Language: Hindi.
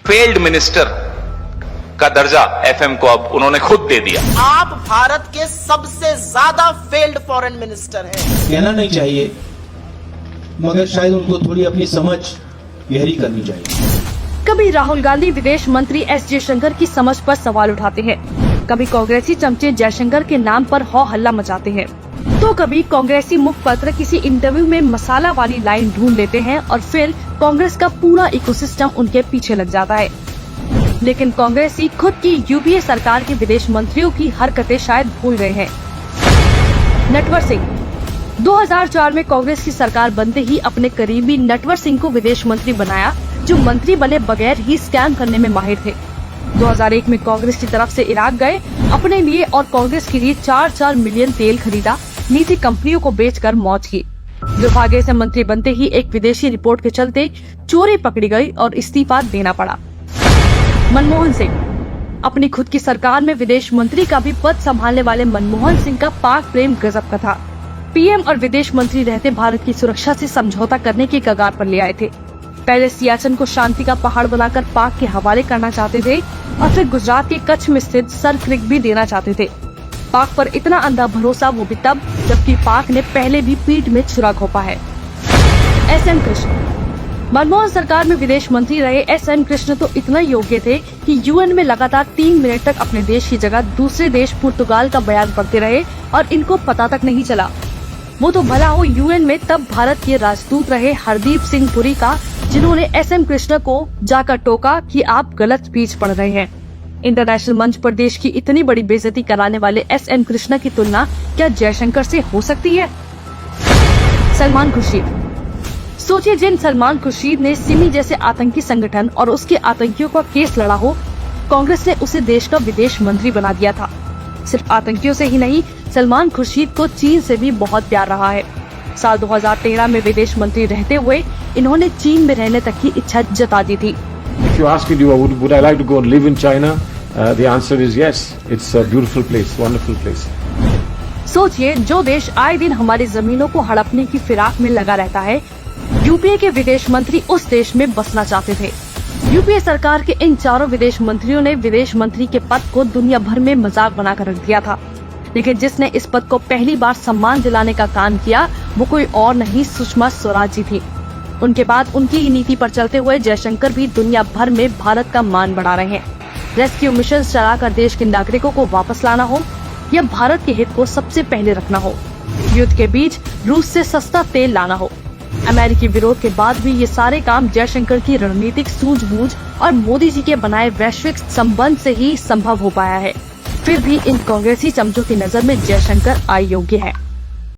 फेल्ड मिनिस्टर का दर्जा एफएम को अब उन्होंने खुद दे दिया। आप भारत के सबसे ज्यादा फेल्ड फॉरेन मिनिस्टर हैं। कहना नहीं चाहिए, मगर शायद उनको थोड़ी अपनी समझ गहरी करनी चाहिए। कभी राहुल गांधी विदेश मंत्री एस जयशंकर की समझ पर सवाल उठाते हैं, कभी कांग्रेसी चमचे जयशंकर के नाम पर हो हल्ला मचाते हैं, तो कभी कांग्रेसी मुखपत्र किसी इंटरव्यू में मसाला वाली लाइन ढूंढ लेते हैं और फिर कांग्रेस का पूरा इकोसिस्टम उनके पीछे लग जाता है। लेकिन कांग्रेसी खुद की यूपीए सरकार के विदेश मंत्रियों की हरकतें शायद भूल गए हैं। नटवर सिंह 2004 में कांग्रेस की सरकार बनते ही अपने करीबी नटवर सिंह को विदेश मंत्री बनाया, जो मंत्री बने बगैर ही स्कैम करने में माहिर थे। 2001 में कांग्रेस की तरफ से इराक गए, अपने लिए और कांग्रेस के लिए 4-4 मिलियन तेल खरीदा, निजी कंपनियों को बेचकर मौज की। दुर्भाग्य से मंत्री बनते ही एक विदेशी रिपोर्ट के चलते चोरी पकड़ी गई और इस्तीफा देना पड़ा। मनमोहन सिंह अपनी खुद की सरकार में विदेश मंत्री का भी पद संभालने वाले मनमोहन सिंह का पाक प्रेम गजब का था। पीएम और विदेश मंत्री रहते भारत की सुरक्षा से समझौता करने की कगार पर ले आए थे। पहले सियाचिन को शांति का पहाड़ बनाकर पाक के हवाले करना चाहते थे और फिर गुजरात के कच्छ में स्थित सर क्रिक भी देना चाहते थे। पाक पर इतना अंधा भरोसा वो भी तब जबकि पाक ने पहले भी पीठ में छुरा घोंपा है। एसएम कृष्ण मनमोहन सरकार में विदेश मंत्री रहे एसएम कृष्ण तो इतना योग्य थे कि यूएन में लगातार 3 मिनट तक अपने देश की जगह दूसरे देश पुर्तगाल का बयान पढ़ते रहे और इनको पता तक नहीं चला। वो तो भला हो यूएन में तब भारत के राजदूत रहे हरदीप सिंह पुरी का, जिन्होंने एसएम कृष्ण को जाकर टोका कि आप गलत स्पीच पढ़ रहे हैं। इंटरनेशनल मंच पर देश की इतनी बड़ी बेइज्जती कराने वाले एसएम कृष्ण की तुलना क्या जयशंकर से हो सकती है? सलमान खुर्शीद सोचिए, जिन सलमान खुर्शीद ने सिमी जैसे आतंकी संगठन और उसके आतंकियों का केस लड़ा हो, कांग्रेस ने उसे देश का विदेश मंत्री बना दिया था। सिर्फ आतंकियों से ही नहीं, सलमान खुर्शीद को चीन से भी बहुत प्यार रहा है। साल 2013 में विदेश मंत्री रहते हुए इन्होंने चीन में रहने तक की इच्छा जता दी थी। If you ask me, would I like to go and live in China? The answer is yes. It's a beautiful place, wonderful place. सोचिए, जो देश आए दिन हमारी जमीनों को हड़पने की फिराक में लगा रहता है, यूपीए के विदेश मंत्री उस देश में बसना चाहते थे। यूपीए सरकार के इन चारों विदेश मंत्रियों ने विदेश मंत्री के पद को दुनिया भर में मजाक बनाकर रख दिया था, लेकिन जिसने इस पद को पहली बार सम्मान दिलाने का काम किया वो कोई और नहीं, सुषमा स्वराज जी थी। उनके बाद उनकी ही नीति पर चलते हुए जयशंकर भी दुनिया भर में भारत का मान बढ़ा रहे हैं। रेस्क्यू मिशन चलाकर देश के नागरिकों को वापस लाना हो या भारत के हित को सबसे पहले रखना हो, युद्ध के बीच रूस से सस्ता तेल लाना हो, अमेरिकी विरोध के बाद भी ये सारे काम जयशंकर की रणनीतिक सूझबूझ और मोदी जी के बनाए वैश्विक संबंध से ही संभव हो पाया है। फिर भी इन कांग्रेसी चमचों की नजर में जयशंकर अयोग्य है।